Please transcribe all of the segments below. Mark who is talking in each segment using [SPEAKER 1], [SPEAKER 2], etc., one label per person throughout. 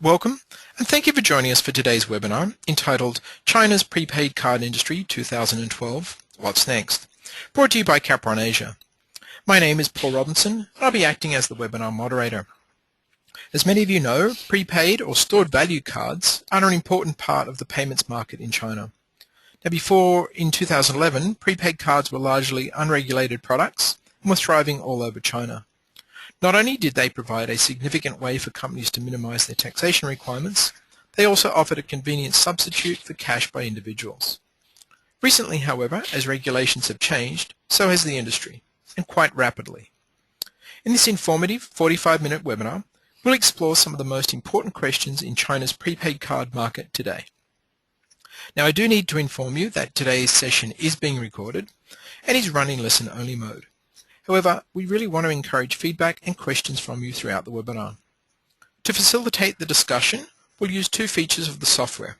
[SPEAKER 1] Welcome, and thank you for joining us for today's webinar entitled China's Prepaid Card Industry 2012, What's Next? Brought to you by Kapronasia. My name is Paul Robinson, and I'll be acting as the webinar moderator. As many of you know, prepaid or stored value cards are an important part of the payments market in China. Now before, in 2011, prepaid cards were largely unregulated products and were thriving all over China. Not only did they provide a significant way for companies to minimize their taxation requirements, they also offered a convenient substitute for cash by individuals. Recently, however, as regulations have changed, so has the industry, and quite rapidly. In this informative 45-minute webinar, we'll explore some of the most important questions in China's prepaid card market today. Now, I do need to inform you that today's session is being recorded and is run in listen-only mode. However, we really want to encourage feedback and questions from you throughout the webinar. To facilitate the discussion, we'll use two features of the software.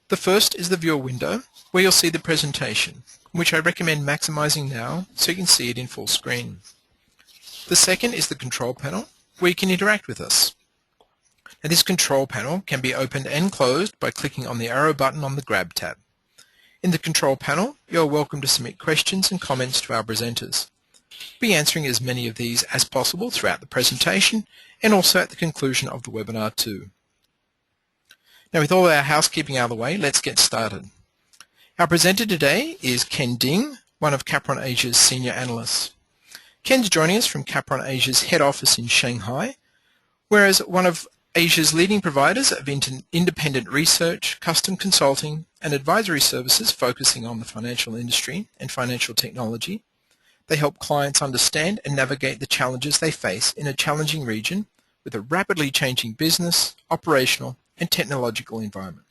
[SPEAKER 1] The first is the viewer window, where you'll see the presentation, which I recommend maximizing now so you can see it in full screen. The second is the control panel, where you can interact with us. Now, this control panel can be opened and closed by clicking on the arrow button on the Grab tab. In the control panel, you're welcome to submit questions and comments to our presenters. We'll be answering as many of these as possible throughout the presentation and also at the conclusion of the webinar too. Now, with all our housekeeping out of the way, let's get started. Our presenter today is Ken Ding, one of Kapronasia's senior analysts. Ken's joining us from Kapronasia's head office in Shanghai, whereas one of Asia's leading providers of independent research, custom consulting, and advisory services focusing on the financial industry and financial technology. They help clients understand and navigate the challenges they face in a challenging region with a rapidly changing business, operational, and technological environment.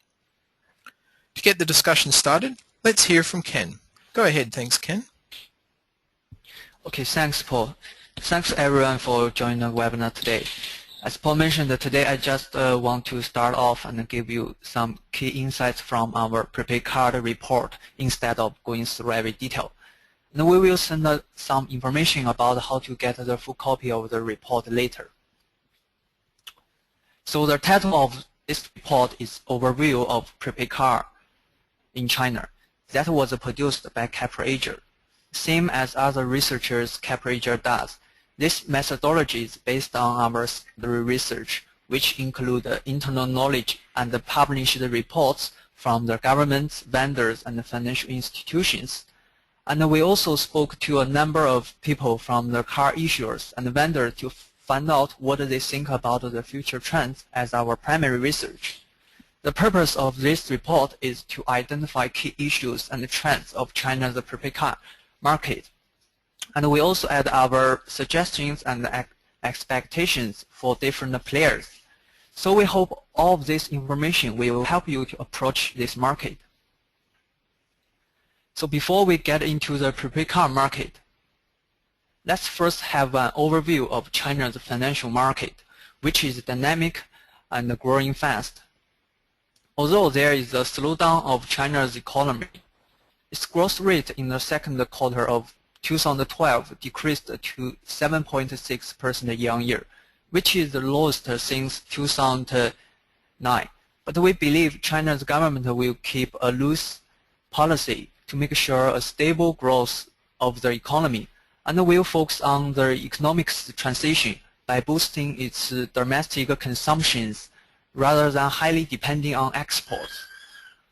[SPEAKER 1] To get the discussion started, let's hear from Ken. Go ahead, thanks, Ken.
[SPEAKER 2] Okay, thanks, Paul. Thanks, everyone, for joining the webinar today. As Paul mentioned, today I just want to start off and give you some key insights from our prepaid card report instead of going through every detail. And we will send some information about how to get the full copy of the report later. So the title of this report is Overview of Prepaid Card in China. That was produced by Kapronasia. Same as other researchers Kapronasia does. This methodology is based on our secondary research, which include internal knowledge and the published reports from the governments, vendors, and financial institutions. And we also spoke to a number of people from the car issuers and vendors to find out what they think about the future trends as our primary research. The purpose of this report is to identify key issues and trends of China's prepaid card market. And we also add our suggestions and expectations for different players. So we hope all of this information will help you to approach this market. So before we get into the prepaid card market, let's first have an overview of China's financial market, which is dynamic and growing fast. Although there is a slowdown of China's economy, its growth rate in the second quarter of 2012 decreased to 7.6% year-on-year, which is the lowest since 2009. But we believe China's government will keep a loose policy to make sure a stable growth of the economy, and will focus on the economic transition by boosting its domestic consumptions rather than highly depending on exports.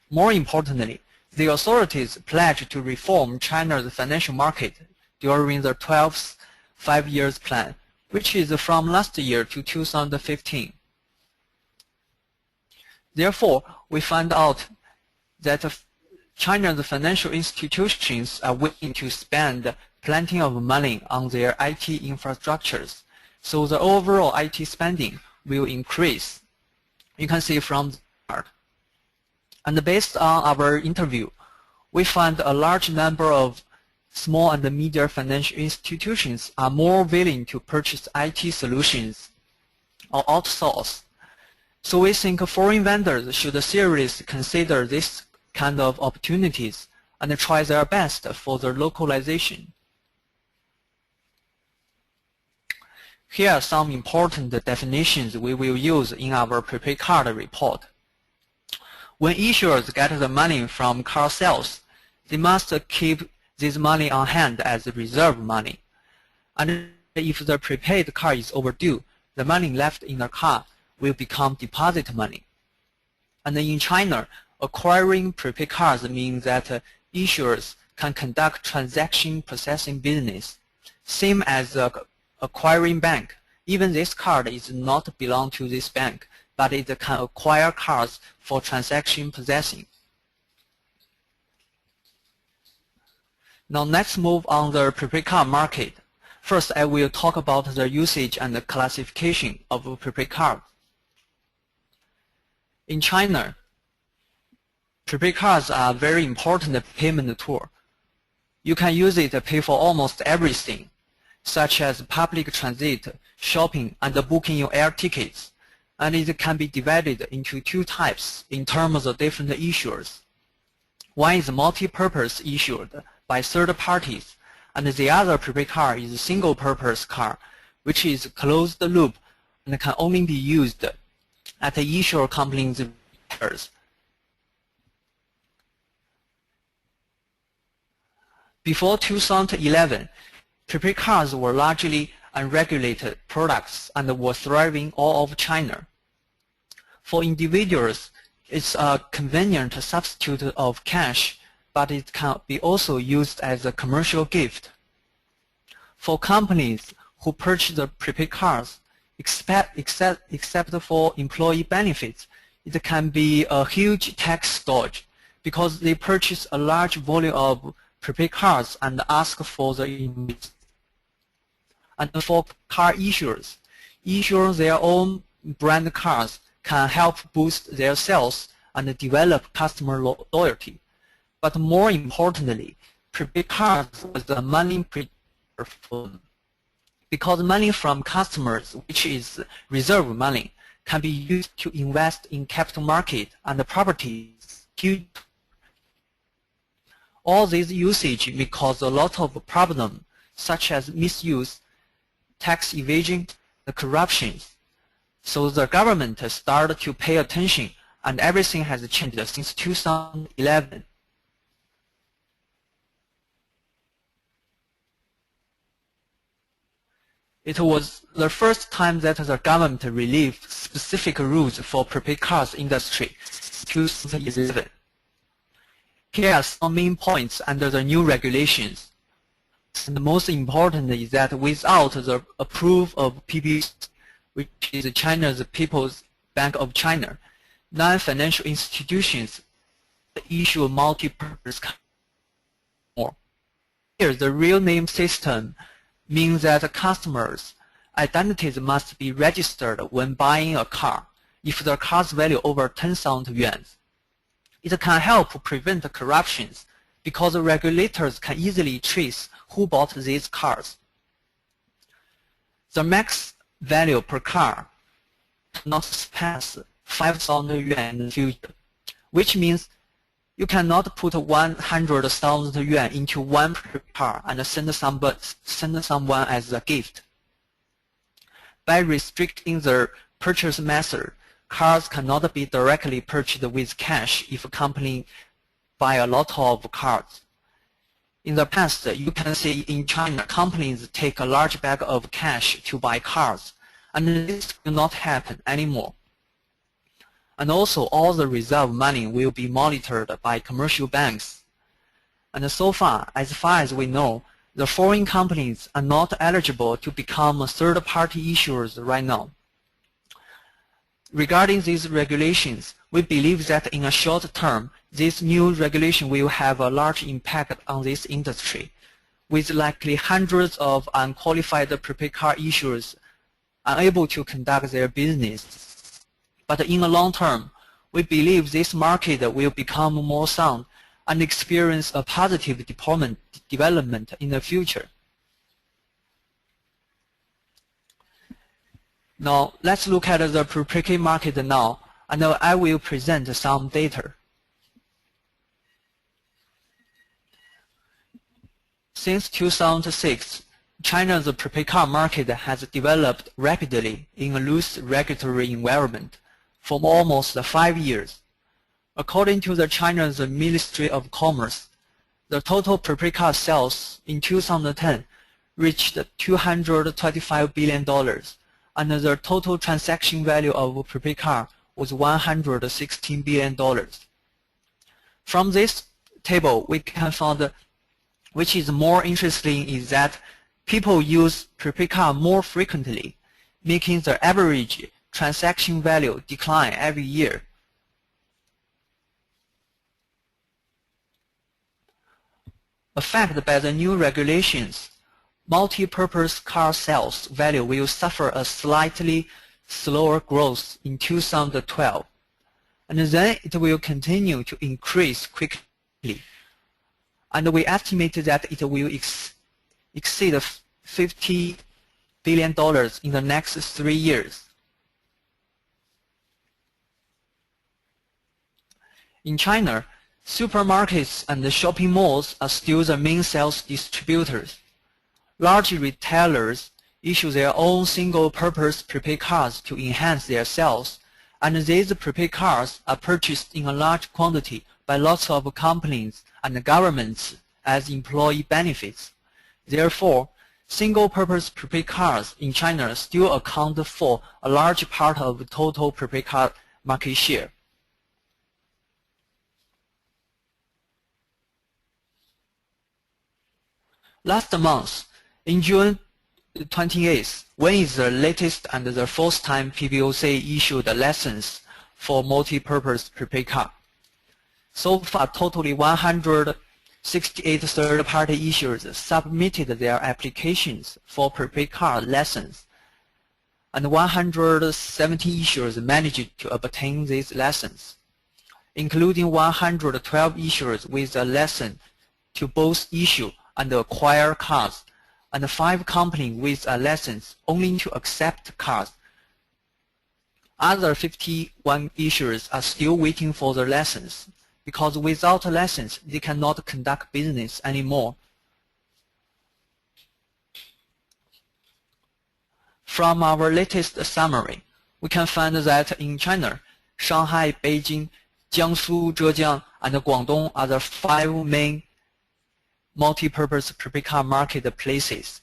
[SPEAKER 2] More importantly, the authorities pledge to reform China's financial market during the 12th five-year plan, which is from last year to 2015. Therefore, we find out that China's financial institutions are willing to spend plenty of money on their IT infrastructures, so the overall IT spending will increase. You can see from the chart. And based on our interview, we find a large number of small and medium financial institutions are more willing to purchase IT solutions or outsource. So we think foreign vendors should seriously consider this kind of opportunities and try their best for the localization. Here are some important definitions we will use in our prepaid card report. When issuers get the money from car sales, they must keep this money on hand as reserve money. And if the prepaid card is overdue, the money left in the car will become deposit money. And in China, acquiring prepaid cards means that issuers can conduct transaction processing business, same as acquiring bank. Even this card is not belong to this bank, but it can acquire cards for transaction processing. Now let's move on the prepaid card market. First, I will talk about the usage and the classification of prepaid cards. In China, prepaid cards are a very important payment tool. You can use it to pay for almost everything, such as public transit, shopping, and booking your air tickets. And it can be divided into two types in terms of different issuers. One is multi-purpose issued by third parties, and the other prepaid card is a single-purpose card, which is closed loop and can only be used at the issuer company's request. Before 2011, prepaid cards were largely unregulated products and were thriving all over China. For individuals, it's a convenient substitute of cash, but it can be also used as a commercial gift. For companies who purchase the prepaid cards, except for employee benefits, it can be a huge tax dodge because they purchase a large volume of prepaid cards and ask for the invoice. And for car issuers, issuing their own brand cards can help boost their sales and develop customer loyalty. But more importantly, prepaid cards was the money for because money from customers, which is reserve money, can be used to invest in capital market and properties. All this usage may cause a lot of problems, such as misuse, tax evasion, and corruption. So the government started to pay attention, and everything has changed since 2011. It was the first time that the government released specific rules for prepaid cards industry, 2011. Here are some main points under the new regulations. And the most important is that without the approval of PBC, which is China's People's Bank of China, non-financial institutions issue multi-purpose cards. Here, the real name system means that customers' identities must be registered when buying a car if the car's value over 10,000 yuan. It can help prevent corruptions because regulators can easily trace who bought these cars. The max value per car cannot surpass 5,000 yuan in the future, which means you cannot put 100,000 yuan into one car and send someone as a gift. By restricting the purchase method, cars cannot be directly purchased with cash if a company buy a lot of cars. In the past, you can see in China, companies take a large bag of cash to buy cars, and this will not happen anymore. And also, all the reserve money will be monitored by commercial banks. And so far as we know, the foreign companies are not eligible to become third-party issuers right now. Regarding these regulations, we believe that in a short term, this new regulation will have a large impact on this industry, with likely hundreds of unqualified prepaid card issuers unable to conduct their business. But in the long term, we believe this market will become more sound and experience a positive development in the future. Now, let's look at the prepaid market now, and I will present some data. Since 2006, China's prepaid card market has developed rapidly in a loose regulatory environment for almost 5 years. According to the China's Ministry of Commerce, the total prepaid card sales in 2010 reached $225 billion, and the total transaction value of prepaid card was $116 billion. From this table, we can find which is more interesting is that people use prepaid card more frequently, making the average transaction value decline every year. Affected by the new regulations, multi-purpose card sales value will suffer a slightly slower growth in 2012, and then it will continue to increase quickly. And we estimate that it will exceed $50 billion in the next 3 years. In China, supermarkets and shopping malls are still the main sales distributors. Large retailers issue their own single-purpose prepaid cards to enhance their sales, and these prepaid cards are purchased in a large quantity by lots of companies and governments as employee benefits. Therefore, single-purpose prepaid cards in China still account for a large part of total prepaid card market share. Last month, in June 28th, when is the latest and the first time PBOC issued a license for multi-purpose prepaid card. So far, totally 168 third-party issuers submitted their applications for prepaid card license, and 117 issuers managed to obtain this license, including 112 issuers with a license to both issue and acquire cards, and 5 companies with a license only to accept cards. Other 51 issuers are still waiting for the license, because without a license, they cannot conduct business anymore. From our latest summary, we can find that in China, Shanghai, Beijing, Jiangsu, Zhejiang, and Guangdong are the 5 main multi-purpose prepaid card marketplaces.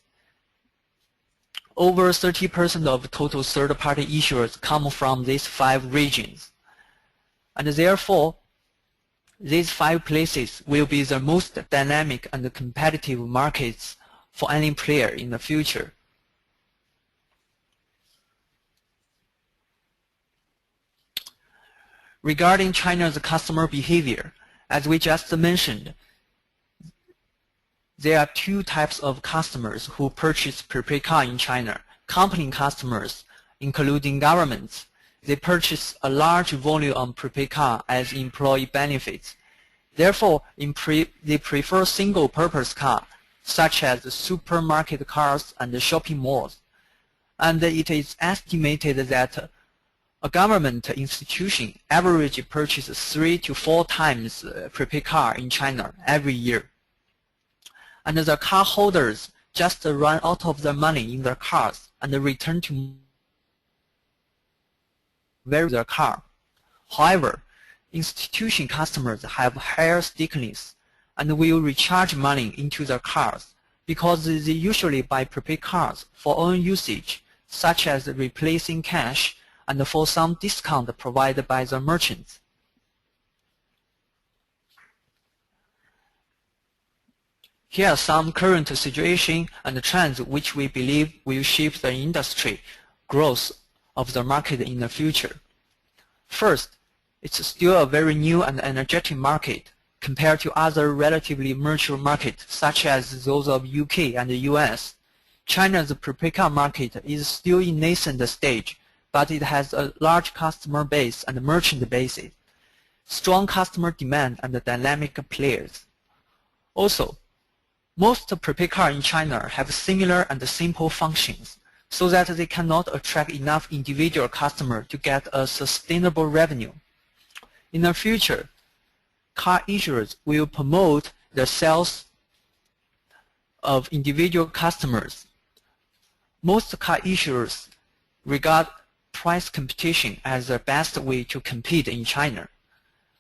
[SPEAKER 2] Over 30% of total third-party issuers come from these 5 regions, and therefore, these 5 places will be the most dynamic and competitive markets for any player in the future. Regarding China's customer behavior, as we just mentioned, there are 2 types of customers who purchase prepaid card in China. Company customers, including governments, they purchase a large volume of prepaid card as employee benefits. Therefore, they prefer single-purpose cards, such as supermarket cards and shopping malls. And it is estimated that a government institution averagely purchases 3 to 4 times prepaid card in China every year. And the card holders just run out of their money in their cards and return to their card. However, institution customers have higher stickiness and will recharge money into their cards because they usually buy prepaid cards for own usage, such as replacing cash and for some discount provided by the merchants. Here are some current situation and trends which we believe will shape the industry growth of the market in the future. First, it's still a very new and energetic market compared to other relatively mature markets such as those of UK and the US. China's prepaid card market is still in nascent stage, but it has a large customer base and merchant bases, strong customer demand and dynamic players. Also, most prepaid cards in China have similar and simple functions, so that they cannot attract enough individual customers to get a sustainable revenue. In the future, card issuers will promote the sales of individual customers Most car issuers regard price competition as the best way to compete in China,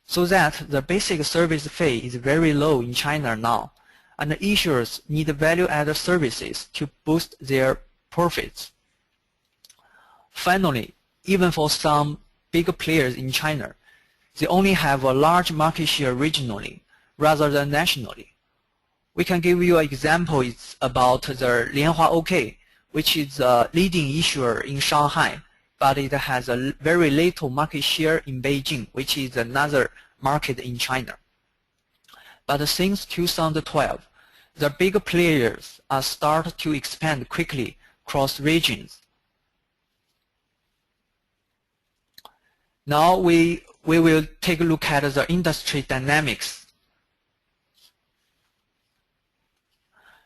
[SPEAKER 2] so that the basic service fee is very low in China now, and the issuers need value-added services to boost their profits. Finally, even for some big players in China, they only have a large market share regionally rather than nationally. We can give you an example. It's about the Lianhua OK, which is a leading issuer in Shanghai, but it has a very little market share in Beijing, which is another market in China. But since 2012, the big players are start to expand quickly across regions. Now we will take a look at the industry dynamics.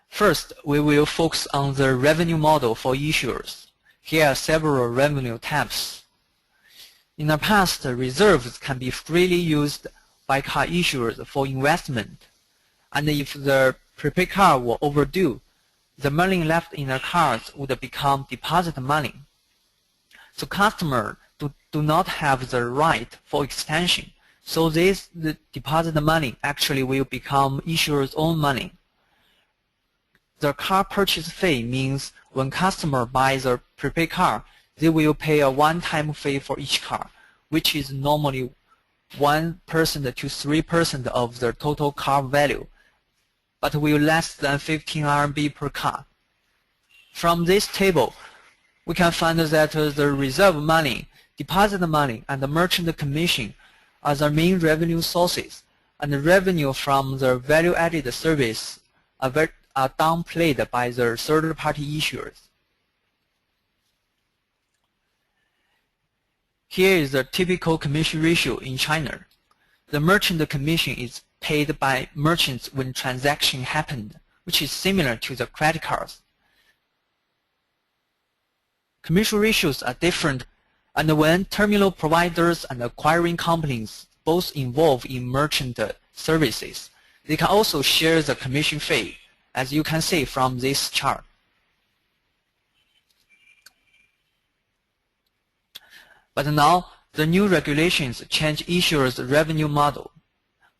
[SPEAKER 2] First, we will focus on the revenue model for issuers. Here are several revenue types. In the past, reserves can be freely used by car issuers for investment, and if the prepaid card were overdue, the money left in the cards would become deposit money. So customers do not have the right for extension, so the deposit money actually will become issuer's own money. The car purchase fee means when customer buys a prepaid card, they will pay a one-time fee for each car, which is normally 1% to 3% of the total car value, but will less than 15 RMB per car. From this table, we can find that the reserve money, deposit money, and the merchant commission are the main revenue sources, and the revenue from the value-added service are downplayed by the third-party issuers. Here is the typical commission ratio in China. The merchant commission is paid by merchants when transaction happened, which is similar to the credit cards. Commission ratios are different, and when terminal providers and acquiring companies both involve in merchant services, they can also share the commission fee, as you can see from this chart. But now, the new regulations change issuers' revenue model.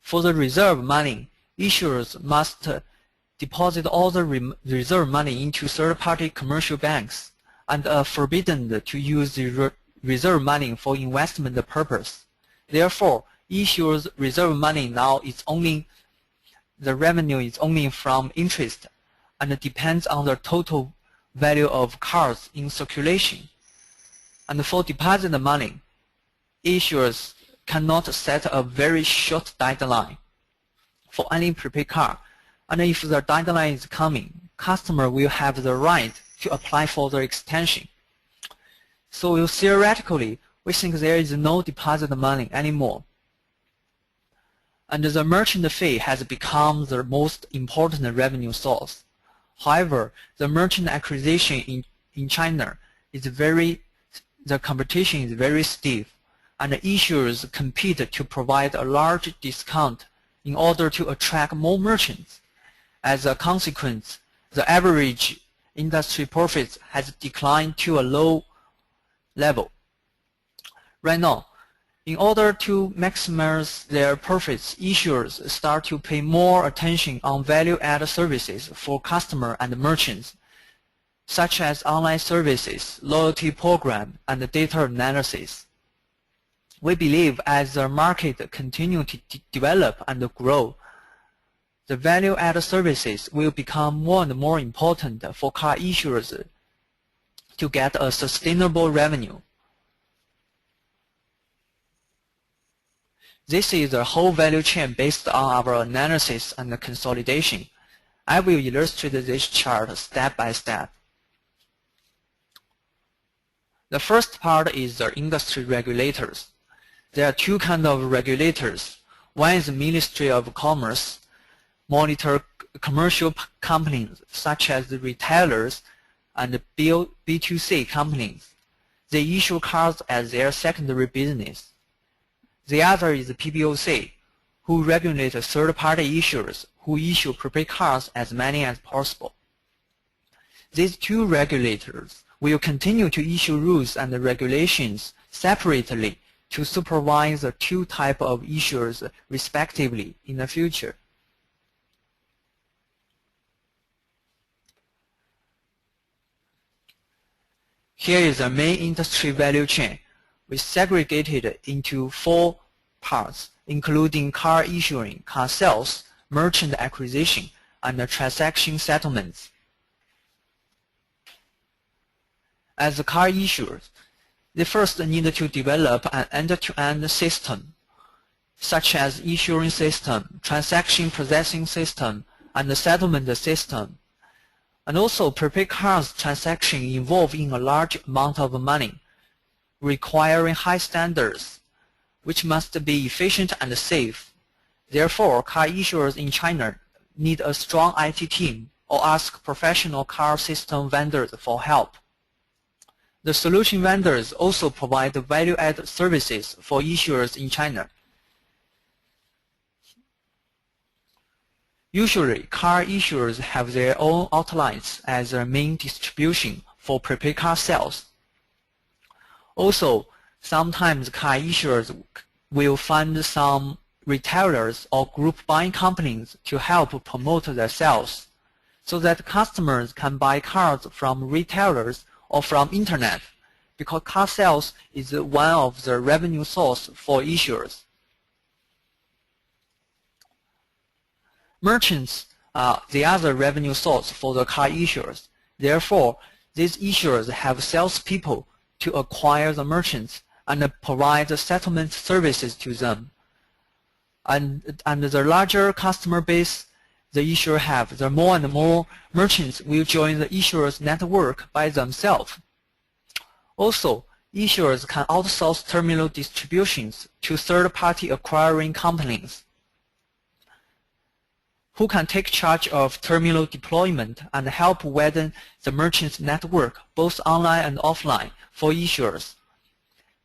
[SPEAKER 2] For the reserve money, issuers must deposit all the reserve money into third-party commercial banks and are forbidden to use the reserve money for investment purpose. Therefore, issuers' reserve money now is only the revenue is only from interest and depends on the total value of cards in circulation. And for deposit money, issuers cannot set a very short deadline for any prepaid card, and if the deadline is coming, customer will have the right to apply for the extension. So theoretically, we think there is no deposit money anymore. And the merchant fee has become the most important revenue source. However, the merchant acquisition in China is the competition is very stiff, and issuers compete to provide a large discount in order to attract more merchants. As a consequence, the average industry profits has declined to a low level. Right now, in order to maximize their profits, issuers start to pay more attention on value-added services for customers and merchants, such as online services, loyalty program, and data analysis. We believe as the market continues to develop and grow, the value-added services will become more and more important for car issuers to get a sustainable revenue. This is the whole value chain based on our analysis and consolidation. I will illustrate this chart step by step. The first part is the industry regulators. There are two kinds of regulators. One is the Ministry of Commerce, monitor commercial companies such as the retailers and B2C companies. They issue cards as their secondary business. The other is the PBOC, who regulate third-party issuers who issue prepaid cards as many as possible. These two regulators will continue to issue rules and regulations separately to supervise the two types of issuers respectively in the future. Here is the main industry value chain. We segregated it into 4 parts, including car issuing, car sales, merchant acquisition, and the transaction settlements. As a car issuers, they first need to develop an end-to-end system, such as issuing system, transaction processing system, and the settlement system. And also, prepaid cards transactions involve in a large amount of money, requiring high standards, which must be efficient and safe. Therefore, car issuers in China need a strong IT team or ask professional car system vendors for help. The solution vendors also provide value-added services for issuers in China. Usually, car issuers have their own outlets as their main distribution for prepaid car sales. Also, sometimes car issuers will fund some retailers or group buying companies to help promote their sales, so that customers can buy cars from retailers or from internet, because car sales is one of the revenue source for issuers. Merchants are the other revenue source for the car issuers. Therefore, these issuers have salespeople to acquire the merchants and provide settlement services to them. And the larger customer base the issuer have, the more and more merchants will join the issuer's network by themselves. Also, issuers can outsource terminal distributions to third-party acquiring companies, who can take charge of terminal deployment and help widen the merchant's network, both online and offline, for issuers.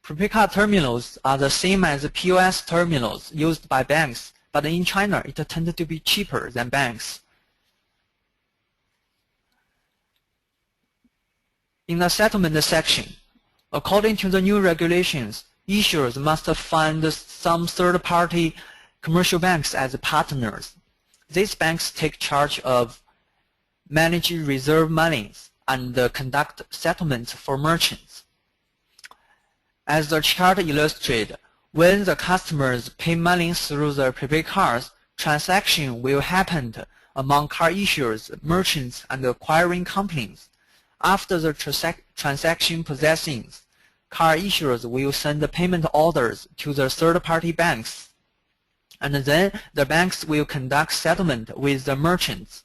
[SPEAKER 2] Prepaid card terminals are the same as the POS terminals used by banks, but in China it tends to be cheaper than banks. In the settlement section, according to the new regulations, issuers must find some third-party commercial banks as partners. These banks take charge of managing reserve monies and conduct settlements for merchants. As the chart illustrates, when the customers pay money through the prepaid cards, transaction will happen among car issuers, merchants, and acquiring companies. After the transaction processing, car issuers will send the payment orders to the third-party banks, and then the banks will conduct settlement with the merchants.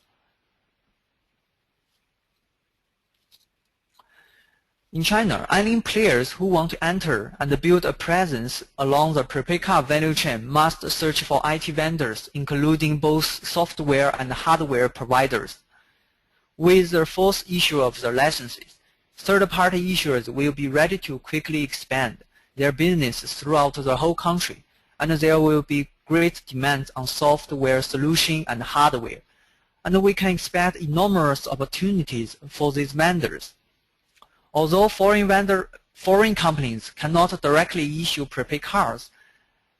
[SPEAKER 2] In China, any players who want to enter and build a presence along the prepaid card value chain must search for IT vendors, including both software and hardware providers. With the fourth issue of the licenses, third-party issuers will be ready to quickly expand their business throughout the whole country, and there will be great demand on software solution and hardware, and we can expect enormous opportunities for these vendors. Although foreign companies cannot directly issue prepaid cards,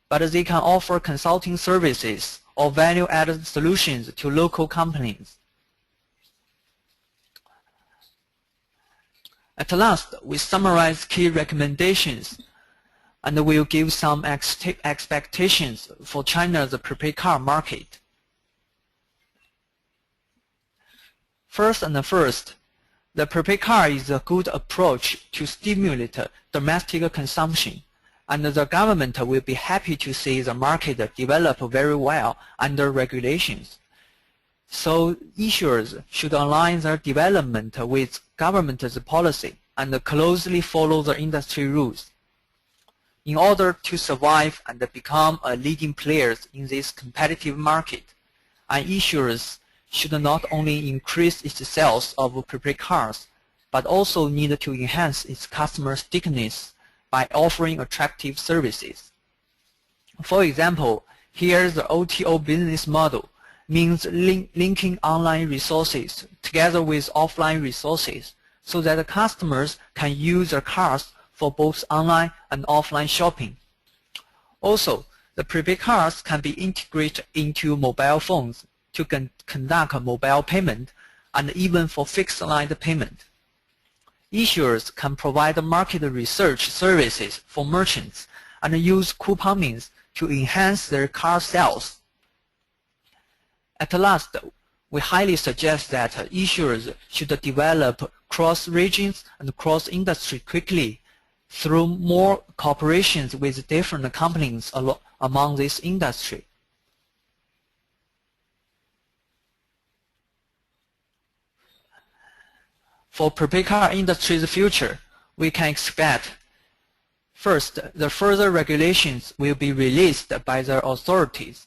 [SPEAKER 2] but they can offer consulting services or value-added solutions to local companies. At last, we summarize key recommendations and will give some expectations for China's prepaid card market. First, the prepaid card is a good approach to stimulate domestic consumption, and the government will be happy to see the market develop very well under regulations. So issuers should align their development with government's policy and closely follow the industry rules. In order to survive and become a leading player in this competitive market, issuers should not only increase its sales of prepaid cards, but also need to enhance its customer stickiness by offering attractive services. For example, here's the OTO business model. means linking online resources together with offline resources so that the customers can use their cards for both online and offline shopping. Also, the prepaid cards can be integrated into mobile phones to conduct a mobile payment and even for fixed-line payment. Issuers can provide market research services for merchants and use couponing to enhance their card sales. At last, we highly suggest that issuers should develop cross-regions and cross-industry quickly through more cooperations with different companies among this industry. For prepaid card industry's future, we can expect, first, the further regulations will be released by the authorities,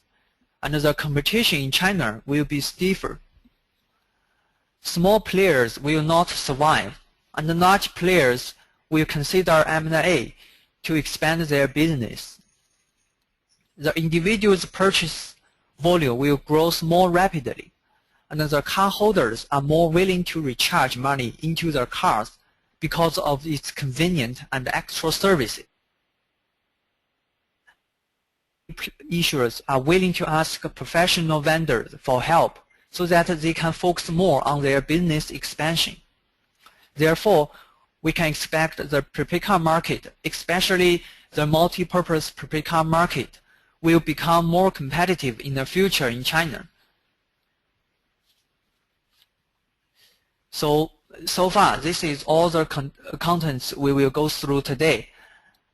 [SPEAKER 2] and the competition in China will be stiffer. Small players will not survive, and large players will consider M&A to expand their business. The individual's purchase volume will grow more rapidly, and the cardholders are more willing to recharge money into their cards because of its convenient and extra services. Issuers are willing to ask professional vendors for help so that they can focus more on their business expansion. Therefore, we can expect the prepaid card market, especially the multi-purpose prepaid card market, will become more competitive in the future in China. So far, this is all the contents we will go through today.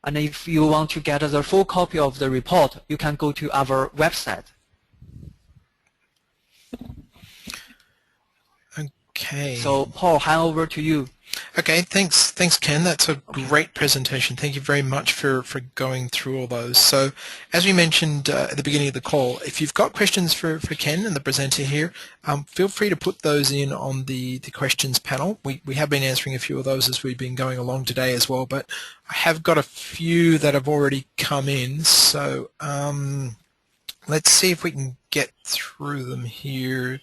[SPEAKER 2] And if you want to get the full copy of the report, you can go to our website.
[SPEAKER 1] Okay.
[SPEAKER 2] So Paul, hand over to you.
[SPEAKER 1] Okay, thanks Ken. That's a great presentation. Thank you very much for going through all those. So as we mentioned at the beginning of the call, if you've got questions for Ken and the presenter here, feel free to put those in on the questions panel. We have been answering a few of those as we've been going along today as well, but I have got a few that have already come in. So let's see if we can get through them here,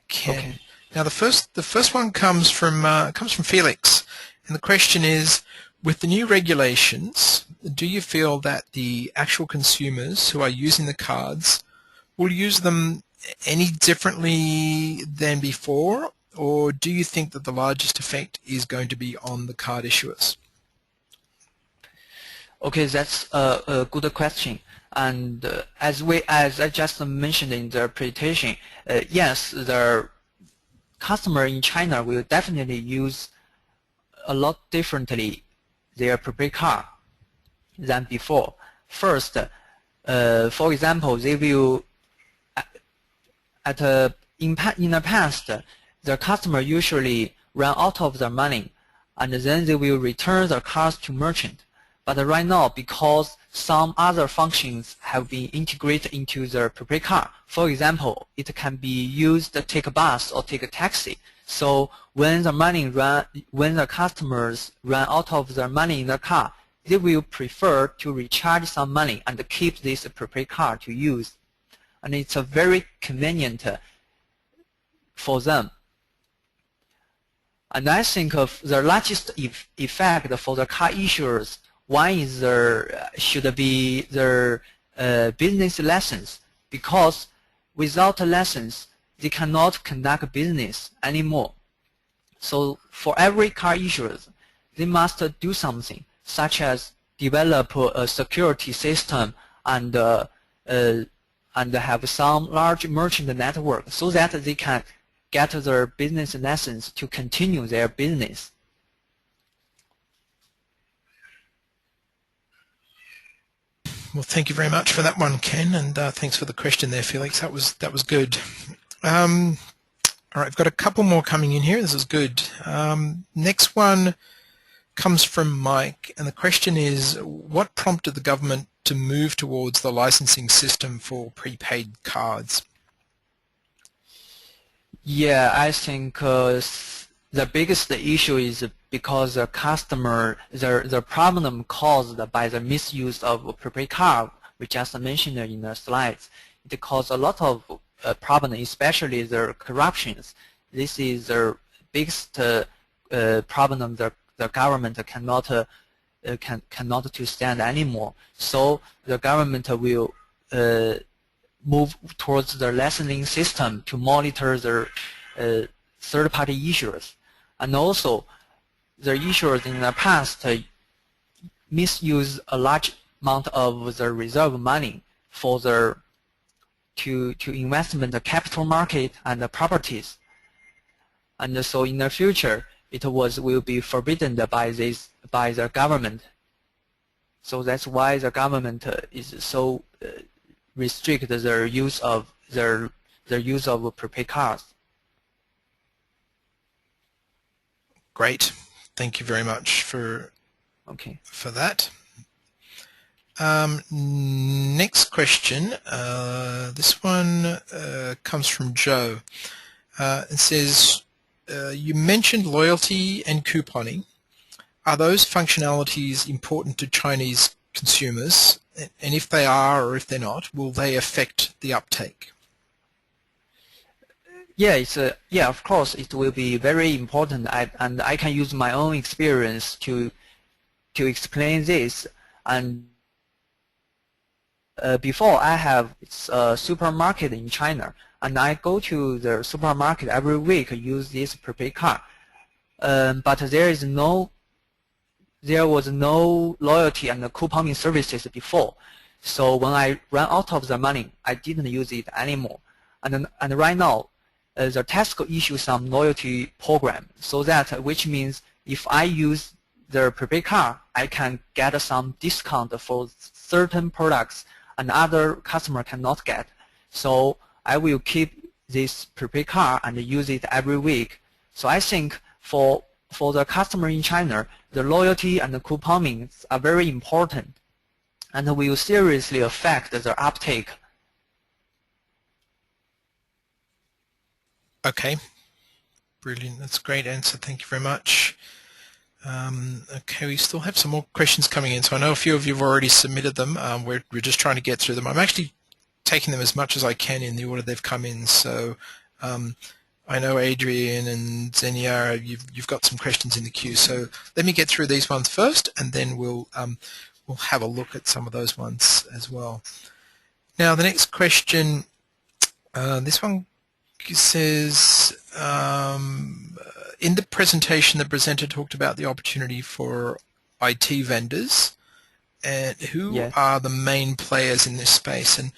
[SPEAKER 1] Ken. Okay. Now the first one comes from Felix, and the question is: with the new regulations, do you feel that the actual consumers who are using the cards will use them any differently than before, or do you think that the largest effect is going to be on the card issuers?
[SPEAKER 2] Okay, that's a good question. And as I just mentioned in the presentation, yes, the customer in China will definitely use a lot differently their prepaid card than before. First, for example, they will in the past, the customer usually run out of their money, and then they will return their cards to merchant. But right now, because some other functions have been integrated into the prepaid card, for example, it can be used to take a bus or take a taxi. So when the customers run out of their money in their car, they will prefer to recharge some money and keep this prepaid card to use. And it's a very convenient for them. And I think of the largest effect for the car issuers, one is should be their business license, because without a license, they cannot conduct business anymore. So for every car issuer, they must do something, such as develop a security system and have some large merchant network so that they can get their business license to continue their business.
[SPEAKER 1] Well, thank you very much for that one, Ken, and thanks for the question there, Felix. That was good. All right, I've got a couple more coming in here. This is good. Next one comes from Mike, and the question is: what prompted the government to move towards the licensing system for prepaid cards?
[SPEAKER 2] Yeah, I think the biggest issue is because the customer, the problem caused by the misuse of prepaid card, we just mentioned in the slides, it caused a lot of problem, especially the corruptions. This is the biggest problem the government cannot to stand anymore. So the government will move towards the licensing system to monitor the third-party issuers, and also the issuers in the past misuse a large amount of the reserve money for their to investment the capital market and the properties, and so in the future it will be forbidden by the government. So that's why the government is so restrict their use of prepaid cards.
[SPEAKER 1] Great, thank you very much for that. Next question. This one comes from Joe. It says, you mentioned loyalty and couponing. Are those functionalities important to Chinese consumers? And if they are, or if they're not, will they affect the uptake?
[SPEAKER 2] Yeah, of course, it will be very important, and I can use my own experience to explain this. And before, I have a supermarket in China, and I go to the supermarket every week, use this prepaid card. But there was no loyalty and couponing services before. So when I ran out of the money, I didn't use it anymore. And right now, the Tesco issues some loyalty program, so that which means if I use the prepaid card, I can get some discount for certain products and other customer cannot get. So I will keep this prepaid card and use it every week. So I think for the customer in China, the loyalty and the couponing are very important and will seriously affect their uptake.
[SPEAKER 1] Okay, brilliant. That's a great answer. Thank you very much. Okay, we still have some more questions coming in. So I know a few of you have already submitted them. We're just trying to get through them. I'm actually taking them as much as I can in the order they've come in. So I know Adrian and Zenia, you've got some questions in the queue. So let me get through these ones first, and then we'll have a look at some of those ones as well. Now the next question, this one says, in the presentation the presenter talked about the opportunity for IT vendors, and who are the main players in this space, and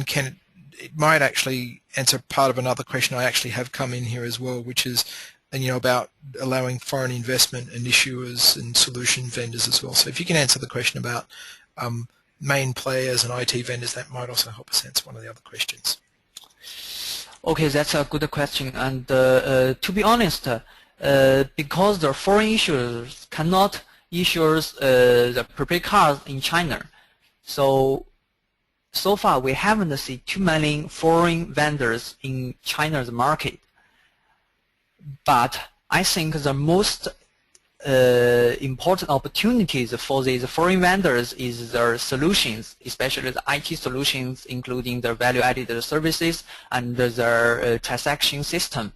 [SPEAKER 1] can it might actually answer part of another question I actually have come in here as well, which is about allowing foreign investment and issuers and solution vendors as well. So if you can answer the question about main players and IT vendors, that might also help us answer one of the other questions.
[SPEAKER 2] Okay, that's a good question. And to be honest, because the foreign issuers cannot issue the prepaid cards in China, so far we haven't seen too many foreign vendors in China's market. But I think the most important opportunities for these foreign vendors is their solutions, especially the IT solutions, including their value-added services and their transaction system.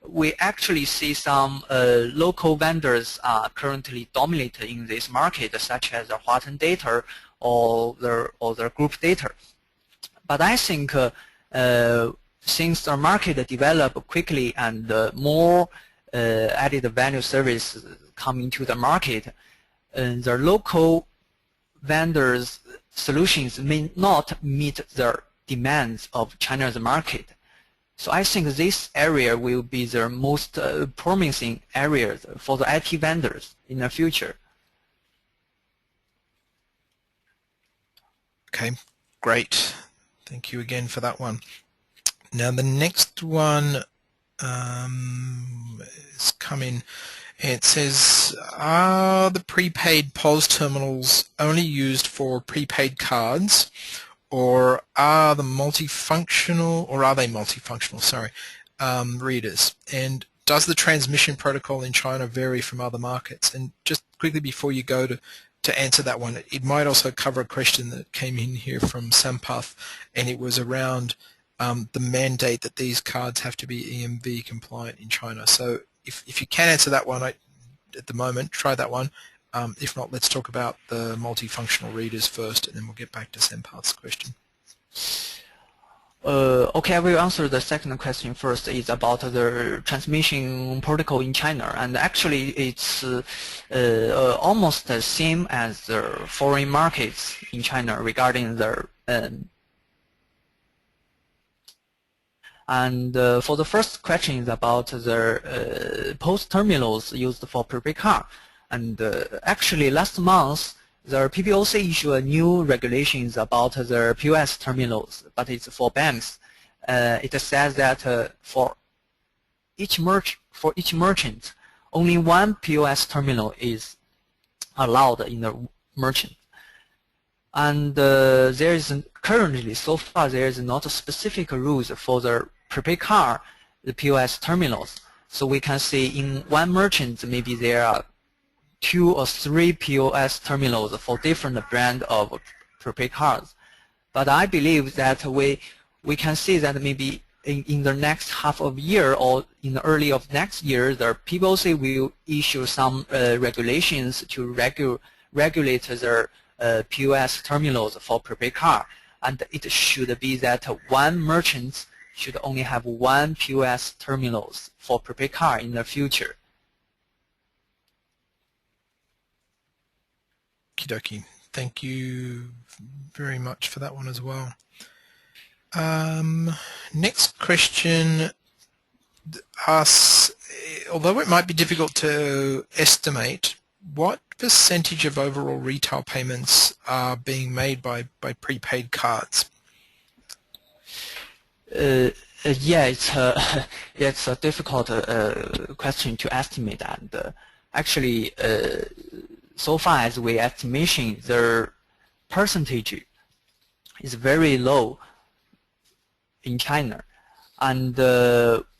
[SPEAKER 2] We actually see some local vendors are currently dominating in this market, such as the Huatan Data or their group data. But I think since the market develop quickly and more added value service come into the market, the local vendors' solutions may not meet the demands of China's market. So I think this area will be the most promising areas for the IT vendors in the future.
[SPEAKER 1] Okay, great. Thank you again for that one. Now the next one has come in. It says, are the prepaid POS terminals only used for prepaid cards, or are they multifunctional readers? And does the transmission protocol in China vary from other markets? And just quickly before you go to answer that one, it might also cover a question that came in here from Sampath, and it was around the mandate that these cards have to be EMV compliant in China. So if you can answer that one at the moment, try that one. If not, let's talk about the multifunctional readers first, and then we'll get back to Senpath's question.
[SPEAKER 2] Okay, I will answer the second question first. It's about the transmission protocol in China, and actually it's almost the same as the foreign markets in China regarding the and for the first question is about the post terminals used for prepaid card. And actually last month, the PBOC issued a new regulations about the POS terminals, but it's for banks. It says that for each merchant, only one POS terminal is allowed in the merchant. And there is currently, so far, there is not a specific rules for the prepaid card, the POS terminals. So we can see in one merchant, maybe there are 2 or 3 POS terminals for different brand of prepaid cards. But I believe that we can see that maybe in the next half of year or in the early of next year, the PBOC will issue some regulations to regulate their POS terminals for prepaid card, and it should be that one merchant should only have one POS terminals for prepaid card in the future.
[SPEAKER 1] Okie dokie. Thank you very much for that one as well. Next question asks, although it might be difficult to estimate, what percentage of overall retail payments are being made by prepaid cards?
[SPEAKER 2] Yeah, it's a difficult question to estimate, and actually, so far as we estimation, the percentage is very low in China, and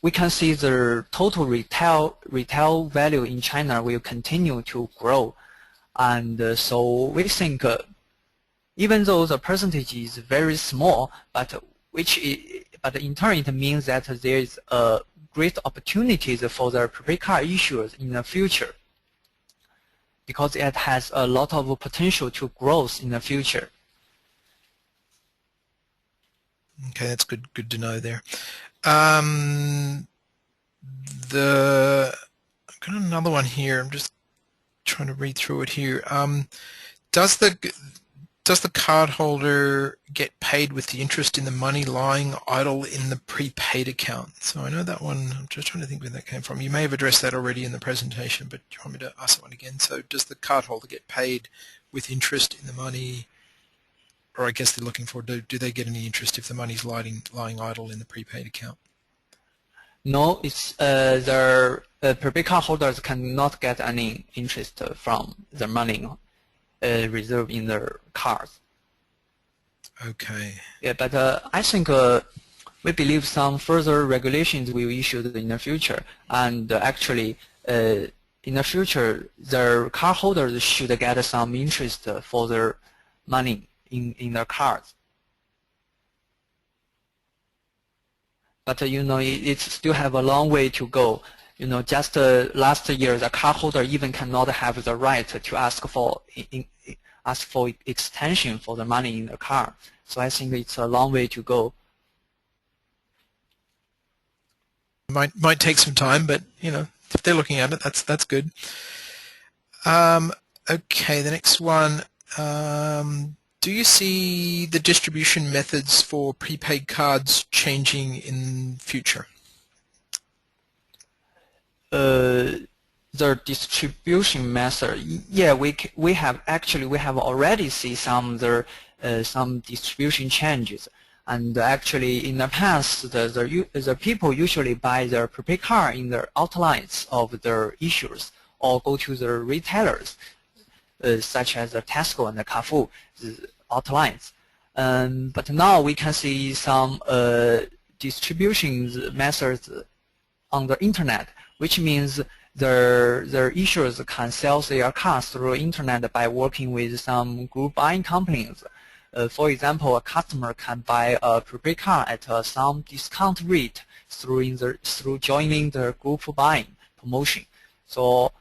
[SPEAKER 2] we can see the total retail value in China will continue to grow, and so we think even though the percentage is very small, but in turn it means that there is a great opportunities for the prepaid card issuers in the future, because it has a lot of potential to growth in the future.
[SPEAKER 1] Okay, that's good to know there. I've got another one here. I'm just trying to read through it here. Does the cardholder get paid with the interest in the money lying idle in the prepaid account? So I know that one. I'm just trying to think where that came from. You may have addressed that already in the presentation, but do you want me to ask that one again? So does the cardholder get paid with interest in the money, or I guess they're looking for, do they get any interest if the money's lying idle in the prepaid account?
[SPEAKER 2] No, it's the prepaid card holders cannot get any interest from the money reserved in their cards.
[SPEAKER 1] Okay.
[SPEAKER 2] Yeah, but I think we believe some further regulations will be issued in the future, and actually in the future, their card holders should get some interest for their money in their cards. But it still have a long way to go. Just last year, the cardholder even cannot have the right to ask for extension for the money in the card. So I think it's a long way to go.
[SPEAKER 1] Might take some time, but if they're looking at it, that's good. Okay, the next one. Do you see the distribution methods for prepaid cards changing in future?
[SPEAKER 2] The distribution method, yeah, we have already seen some distribution changes, and actually in the past the people usually buy their prepaid card in the outlets of their issuers or go to the retailers such as the Tesco and the Carrefour outlets. But now we can see some distribution methods on the internet, which means their issuers can sell their cards through internet by working with some group buying companies. For example, a customer can buy a prepaid card at some discount rate through joining the group buying promotion. So,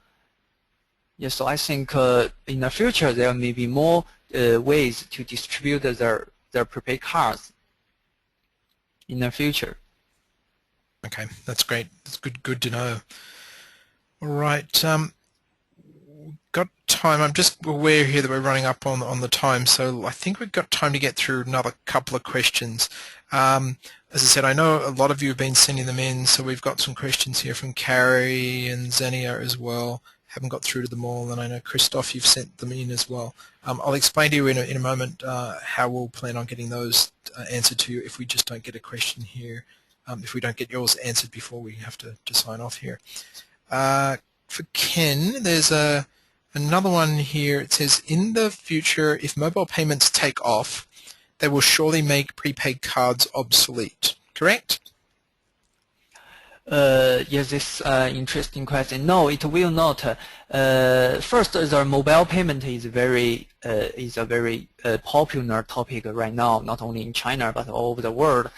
[SPEAKER 2] yeah, so I think in the future there may be more ways to distribute their prepaid cards in the future.
[SPEAKER 1] Okay, that's great. That's good to know. All right, got time. I'm just aware here that we're running up on the time, so I think we've got time to get through another couple of questions. As I said, I know a lot of you have been sending them in, so we've got some questions here from Carrie and Xenia as well. Haven't got through to them all, and I know Christoph, you've sent them in as well. I'll explain to you in a moment how we'll plan on getting those answered to you if we just don't get a question here, if we don't get yours answered before we have to sign off here. For Ken, there's another one here. It says, in the future, if mobile payments take off, they will surely make prepaid cards obsolete, correct?
[SPEAKER 2] Yes, this interesting question. No, it will not. First, the mobile payment is a very popular topic right now, not only in China but all over the world.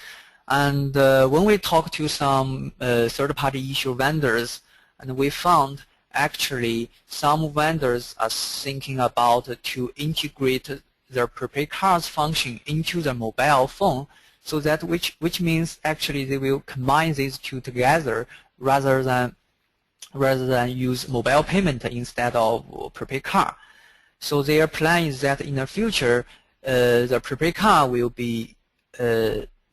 [SPEAKER 2] And when we talk to some third-party issue vendors, and we found actually some vendors are thinking about to integrate their prepaid cards function into the mobile phone, so that which means actually they will combine these two together rather than use mobile payment instead of prepaid card. So their plan is that in the future the prepaid card will be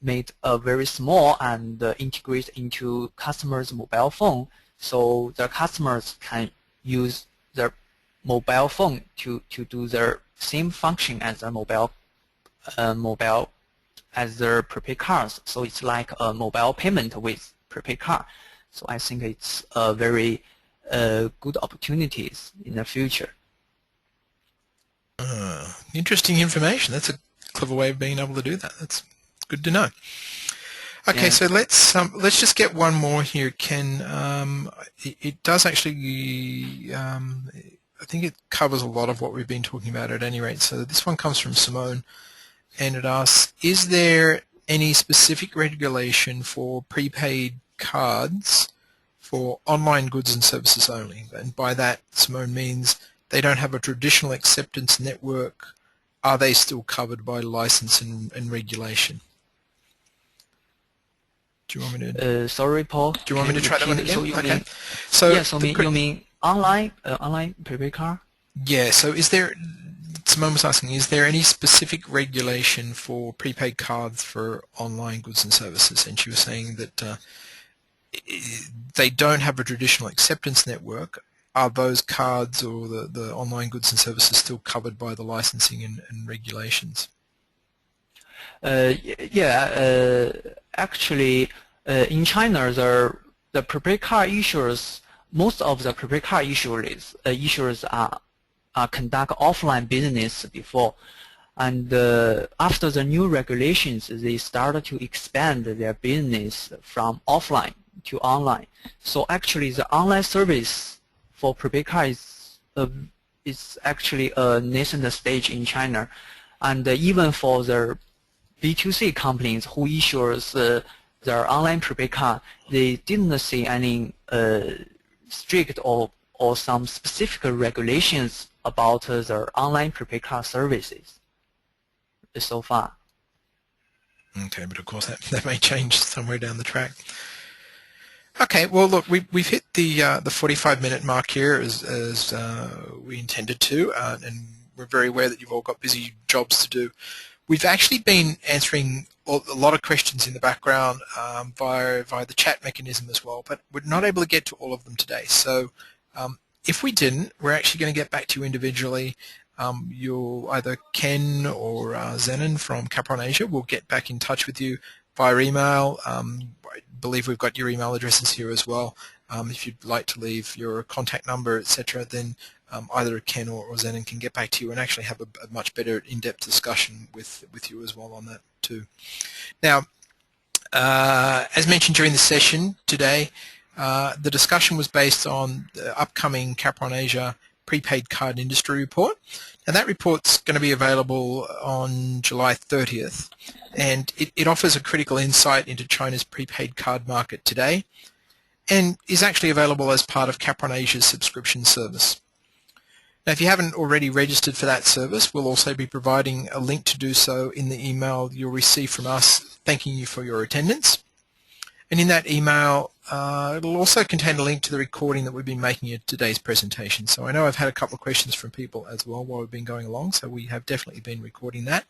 [SPEAKER 2] made very small and integrate into customers' mobile phone, so the customers can use their mobile phone to do their same function as a mobile as their prepaid cards. So it's like a mobile payment with prepaid card. So I think it's a very good opportunities in the future.
[SPEAKER 1] Interesting information. That's a clever way of being able to do that. That's good to know. Okay,
[SPEAKER 2] Yeah.
[SPEAKER 1] so let's just get one more here, Ken. It does actually, I think it covers a lot of what we've been talking about at any rate. So this one comes from Simone, and it asks, is there any specific regulation for prepaid cards for online goods and services only? And by that, Simone means they don't have a traditional acceptance network. Are they still covered by license and regulation? Do you want me to?
[SPEAKER 2] Sorry, Paul.
[SPEAKER 1] Do you want me to try that one again?
[SPEAKER 2] So you
[SPEAKER 1] Okay.
[SPEAKER 2] mean,
[SPEAKER 1] So
[SPEAKER 2] yeah, so you mean online prepaid card?
[SPEAKER 1] yeah. So is there? Simone was asking, is there any specific regulation for prepaid cards for online goods and services? And she was saying that they don't have a traditional acceptance network. Are those cards or the online goods and services still covered by the licensing and regulations?
[SPEAKER 2] Actually, in China, the prepaid card issuers, most of the prepaid card issuers are conduct offline business before, and after the new regulations, they started to expand their business from offline to online. So actually, the online service for prepaid card is actually a nascent stage in China, and even for the B2C companies who issues their online prepaid card, they didn't see any strict or some specific regulations about their online prepaid card services so far.
[SPEAKER 1] Okay, but of course that may change somewhere down the track. Okay, well look, we've hit the 45-minute mark here as we intended to, and we're very aware that you've all got busy jobs to do. We've actually been answering a lot of questions in the background via the chat mechanism as well, but we're not able to get to all of them today. So if we didn't, we're actually going to get back to you individually. You'll either Ken or Zenon from Kapronasia will get back in touch with you via email. I believe we've got your email addresses here as well. If you'd like to leave your contact number, etc., then either Ken or Zenon can get back to you and actually have a much better in-depth discussion with you as well on that too. Now, as mentioned during the session today, the discussion was based on the upcoming Kapronasia Prepaid Card Industry Report. Now that report's going to be available on July 30th, and it offers a critical insight into China's prepaid card market today and is actually available as part of Kapronasia's subscription service. Now, if you haven't already registered for that service, we'll also be providing a link to do so in the email you'll receive from us thanking you for your attendance. And in that email, it'll also contain a link to the recording that we've been making of today's presentation. So I know I've had a couple of questions from people as well while we've been going along, so we have definitely been recording that.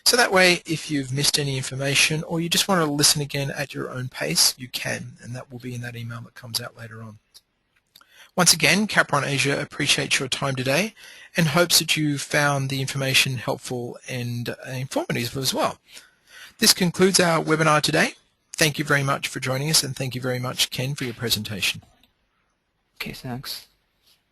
[SPEAKER 1] So that way, if you've missed any information or you just want to listen again at your own pace, you can, and that will be in that email that comes out later on. Once again, Kapronasia appreciates your time today and hopes that you found the information helpful and informative as well. This concludes our webinar today. Thank you very much for joining us, and thank you very much, Ken, for your presentation.
[SPEAKER 2] Okay, thanks.